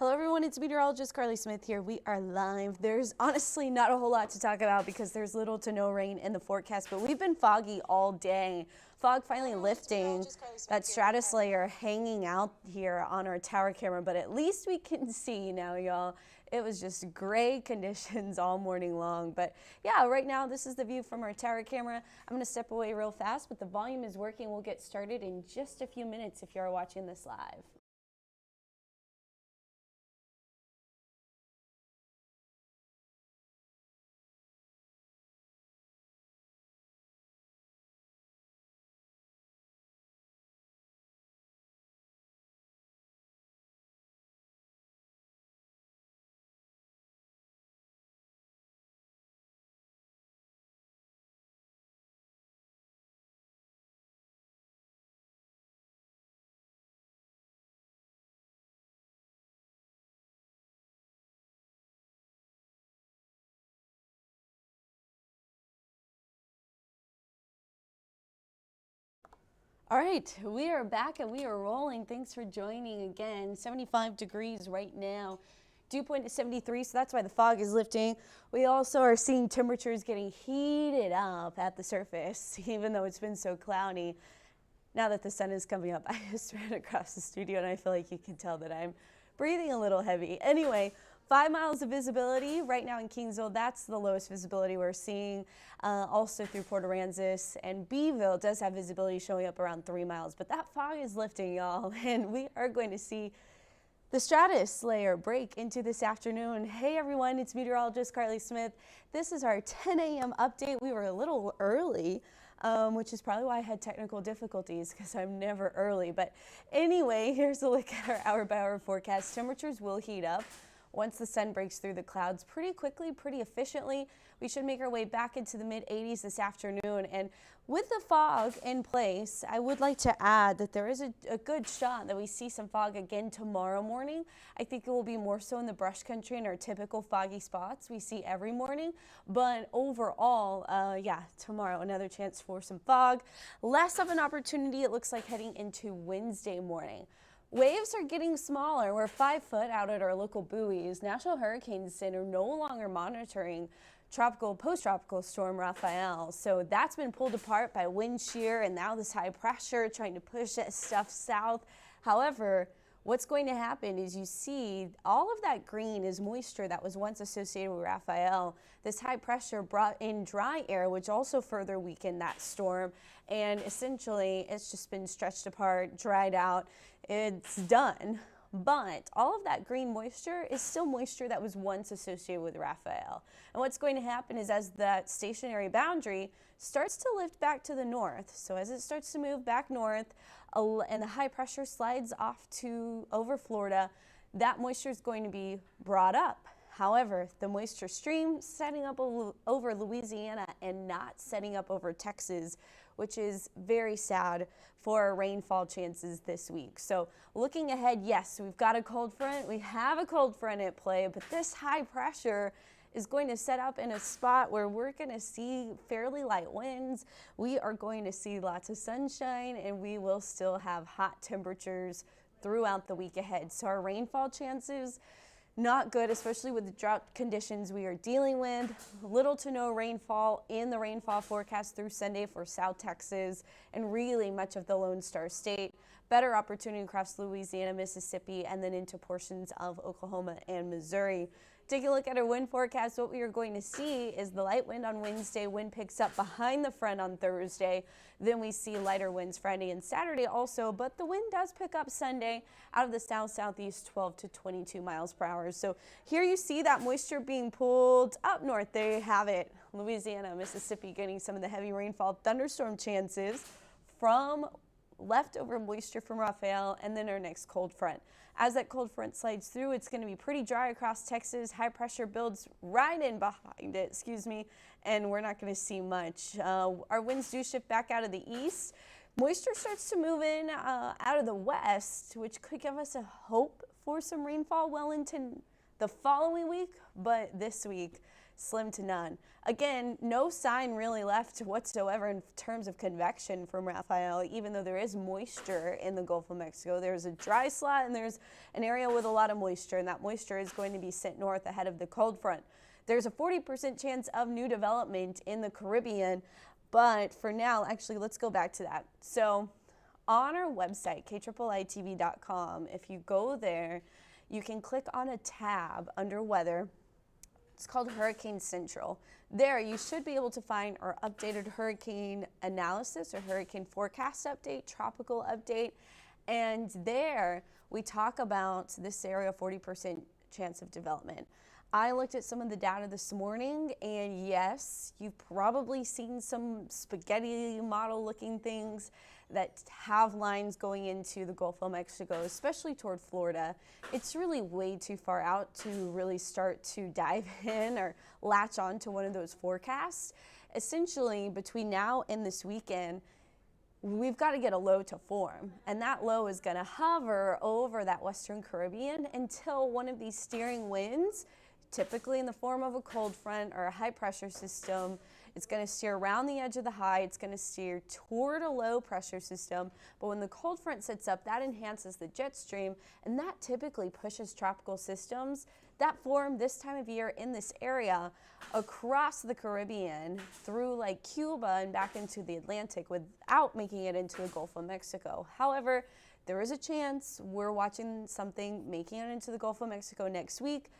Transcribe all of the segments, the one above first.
Hello everyone, it's Meteorologist Carly Smith here. We are live. There's honestly not a whole lot to talk about because there's little to no rain in the forecast, but we've been foggy all day. Fog finally lifting, that stratus layer hanging out here on our tower camera, but at least we can see now, y'all. It was just gray conditions all morning long, but yeah, right now this is the view from our tower camera. I'm gonna step away real fast, but the volume is working. We'll get started in just a few minutes if you are watching this live. All right, we are back and we are rolling. Thanks for joining again. 75 degrees right now. Dew point is 73, so that's why the fog is lifting. We also are seeing temperatures getting heated up at the surface, even though it's been so cloudy. Now that the sun is coming up, I just ran across the studio and I feel like you can tell that I'm breathing a little heavy. Anyway, 5 miles of visibility right now in Kingsville. That's the lowest visibility we're seeing. Also through Port Aransas and Beeville does have visibility showing up around 3 miles. But that fog is lifting, y'all, and we are going to see the stratus layer break into this afternoon. Hey everyone, it's Meteorologist Carly Smith. This is our 10 a.m. update. We were a little early, which is probably why I had technical difficulties because I'm never early. But anyway, here's a look at our hour-by-hour forecast. Temperatures will heat up once the sun breaks through the clouds pretty quickly, pretty efficiently. We should make our way back into the mid-80s this afternoon. And with the fog in place, I would like to add that there is a good shot that we see some fog again tomorrow morning. I think it will be more so in the brush country and our typical foggy spots we see every morning. But overall, yeah, tomorrow another chance for some fog. Less of an opportunity, it looks like, heading into Wednesday morning. Waves are getting smaller. We're 5 foot out at our local buoys. National Hurricane Center no longer monitoring post-tropical storm Rainfall. So that's been pulled apart by wind shear and now this high pressure trying to push that stuff south. However, what's going to happen is you see all of that green is moisture that was once associated with Rainfall. This high pressure brought in dry air, which also further weakened that storm. And essentially, it's just been stretched apart, dried out. It's done. But all of that green moisture is still moisture that was once associated with Rainfall. And what's going to happen is as that stationary boundary starts to lift back to the north, so as it starts to move back north and the high pressure slides off to over Florida, that moisture is going to be brought up. However, the moisture stream setting up over Louisiana and not setting up over Texas, which is very sad for our rainfall chances this week. So looking ahead, yes, we've got a cold front. We have a cold front at play, but this high pressure is going to set up in a spot where we're going to see fairly light winds. We are going to see lots of sunshine, and we will still have hot temperatures throughout the week ahead. So our rainfall chances, not good, especially with the drought conditions we are dealing with. Little to no rainfall in the rainfall forecast through Sunday for South Texas and really much of the Lone Star State. Better opportunity across Louisiana, Mississippi, and then into portions of Oklahoma and Missouri. Take a look at our wind forecast. What we are going to see is the light wind on Wednesday. Wind picks up behind the front on Thursday. Then we see lighter winds Friday and Saturday also, but the wind does pick up Sunday out of the south-southeast, 12 to 22 miles per hour. So here you see that moisture being pulled up north. There you have it. Louisiana, Mississippi getting some of the heavy rainfall, thunderstorm chances from leftover moisture from Rainfall and then our next cold front. As that cold front slides through, it's going to be pretty dry across Texas. High pressure builds right in behind it, and we're not going to see much. Our winds do shift back out of the east. Moisture starts to move in out of the west, which could give us a hope for some rainfall well into the following week, but this week slim to none. Again, no sign really left whatsoever in terms of convection from Rafael, even though there is moisture in the Gulf of Mexico. There's a dry slot and there's an area with a lot of moisture, and that moisture is going to be sent north ahead of the cold front. There's a 40% chance of new development in the Caribbean, but for now, actually, let's go back to that. So on our website, KIIITV.com, if you go there, you can click on a tab under weather. It's called Hurricane Central. There, you should be able to find our updated hurricane analysis or hurricane forecast update, tropical update. And there, we talk about this area, 40% chance of development. I looked at some of the data this morning, and yes, you've probably seen some spaghetti model looking things that have lines going into the Gulf of Mexico, especially toward Florida. It's really way too far out to really start to dive in or latch on to one of those forecasts. Essentially, between now and this weekend, we've got to get a low to form, and that low is going to hover over that Western Caribbean until one of these steering winds, typically in the form of a cold front or a high pressure system, it's going to steer around the edge of the high. It's going to steer toward a low pressure system. But when the cold front sits up, that enhances the jet stream, and that typically pushes tropical systems that form this time of year in this area across the Caribbean through like Cuba and back into the Atlantic without making it into the Gulf of Mexico. However, there is a chance we're watching something making it into the Gulf of Mexico next week.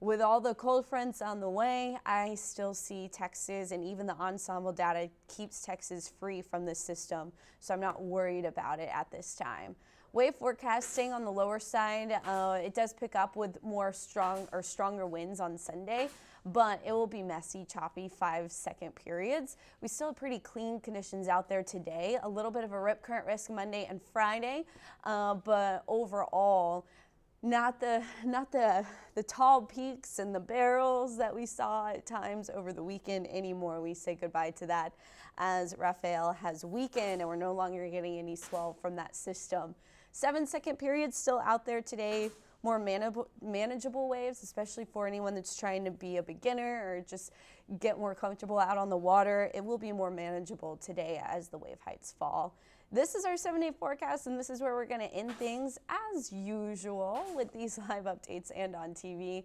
With all the cold fronts on the way, I still see Texas, and even the ensemble data keeps Texas free from this system, so I'm not worried about it at this time. Wave forecast staying on the lower side. It does pick up with stronger winds on Sunday, but it will be messy, choppy 5-second periods. We still have pretty clean conditions out there today. A little bit of a rip current risk Monday and Friday, but overall, not the tall peaks and the barrels that we saw at times over the weekend anymore. We say goodbye to that as Rafael has weakened and we're no longer getting any swell from that system. 7-second periods still out there today, more manageable waves, especially for anyone that's trying to be a beginner or just get more comfortable out on the water. It will be more manageable today as the wave heights fall. This is our 7-day forecast, and this is where we're going to end things as usual with these live updates and on TV.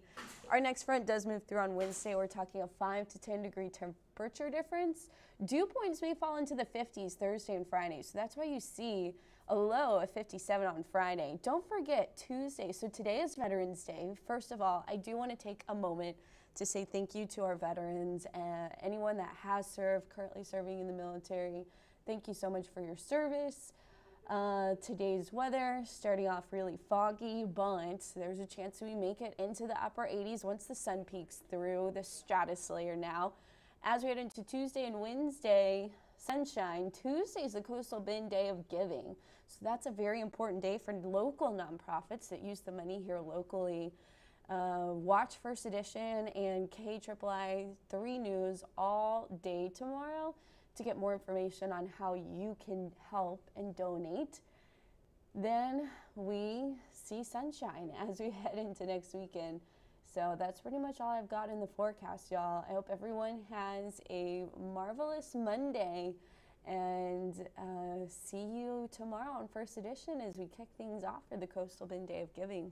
Our next front does move through on Wednesday. We're talking a 5 to 10 degree temperature difference. Dew points may fall into the 50s Thursday and Friday, so that's why you see a low of 57 on Friday. Don't forget Tuesday. So today is Veterans Day. First of all, I do want to take a moment to say thank you to our veterans, anyone that has served, currently serving in the military. Thank you so much for your service. Today's weather starting off really foggy, but there's a chance we make it into the upper 80s once the sun peeks through the stratus layer now. As we head into Tuesday and Wednesday, sunshine. Tuesday's the Coastal Bend Day of Giving. So that's a very important day for local nonprofits that use the money here locally. Watch First Edition and KIII 3 News all day tomorrow to get more information on how you can help and donate. Then we see sunshine as we head into next weekend. So that's pretty much all I've got in the forecast, y'all. I hope everyone has a marvelous Monday, and see you tomorrow on First Edition as we kick things off for the Coastal Bend Day of Giving.